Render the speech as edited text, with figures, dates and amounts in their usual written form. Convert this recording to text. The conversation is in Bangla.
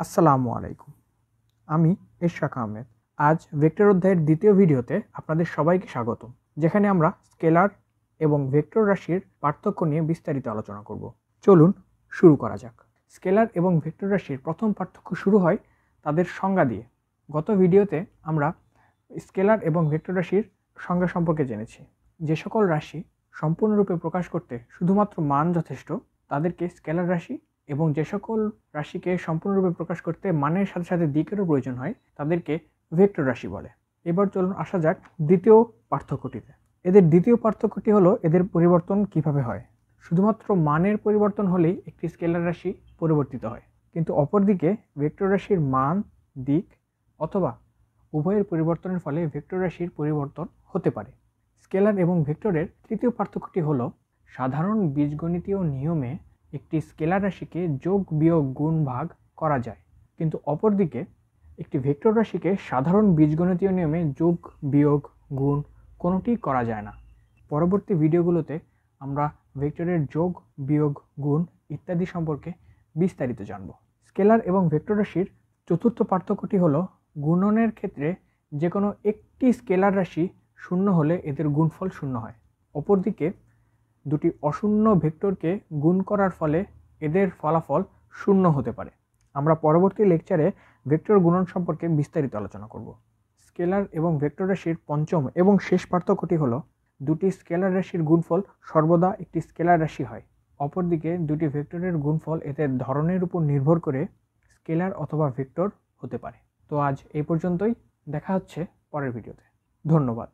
আসসালামু আলাইকুম। আমি ইশরাক আহমেদ। আজ ভেক্টর অধ্যায়ের দ্বিতীয় ভিডিওতে আপনাদের সবাইকে স্বাগতম, যেখানে আমরা স্কেলার এবং ভেক্টর রাশির পার্থক্য নিয়ে বিস্তারিত আলোচনা করব। চলুন শুরু করা যাক। স্কেলার এবং ভেক্টর রাশির প্রথম পার্থক্য শুরু হয় তাদের সংজ্ঞা দিয়ে। গত ভিডিওতে আমরা স্কেলার এবং ভেক্টর রাশির সংজ্ঞা সম্পর্কে জেনেছি। যে সকল রাশি সম্পূর্ণরূপে প্রকাশ করতে শুধুমাত্র মান যথেষ্ট, তাদেরকে স্কেলার রাশি, এবং যে সকল রাশিকে সম্পূর্ণরূপে প্রকাশ করতে মানের সাথে সাথে দিকেরও প্রয়োজন হয়, তাদেরকে ভেক্টর রাশি বলে। এবার চলুন আসা যাক দ্বিতীয় পার্থক্যটিতে। এদের দ্বিতীয় পার্থক্যটি হলো এদের পরিবর্তন কিভাবে হয়। শুধুমাত্র মানের পরিবর্তন হলেই একটি স্কেলার রাশি পরিবর্তিত হয়, কিন্তু অপরদিকে ভেক্টর রাশির মান, দিক অথবা উভয়ের পরিবর্তনের ফলে ভেক্টর রাশির পরিবর্তন হতে পারে। স্কেলার এবং ভেক্টরের তৃতীয় পার্থক্যটি হলো সাধারণ বীজগণিতীয় নিয়মে একটি স্কেলার রাশিকে যোগ বিয়োগ গুণ ভাগ করা যায়, কিন্তু অপরদিকে একটি ভেক্টর রাশিকে সাধারণ বীজগণিতীয় নিয়মে যোগ বিয়োগ গুণ কোনোটি করা যায় না। পরবর্তী ভিডিওগুলোতে আমরা ভেক্টরের যোগ বিয়োগ গুণ ইত্যাদি সম্পর্কে বিস্তারিত জানব। স্কেলার এবং ভেক্টর রাশির চতুর্থ পার্থক্যটি হলো গুণনের ক্ষেত্রে যে কোনো একটি স্কেলার রাশি শূন্য হলে এদের গুণফল শূন্য হয়। অপরদিকে দুটি অশূন্য ভেক্টরকে গুণ করার ফলে এদের ফলাফল শূন্য হতে পারে। আমরা পরবর্তী লেকচারে ভেক্টর গুণন সম্পর্কে বিস্তারিত আলোচনা করব। স্কেলার এবং ভেক্টর রাশির পঞ্চম এবং শেষ পার্থক্যটি হলো দুটি স্কেলার রাশির গুণফল সর্বদা একটি স্কেলার রাশি হয়। অপরদিকে দুটি ভেক্টরের গুণফল এদের ধরনের উপর নির্ভর করে স্কেলার অথবা ভেক্টর হতে পারে। তো আজ এই পর্যন্তই, দেখা হচ্ছে পরের ভিডিওতে। ধন্যবাদ।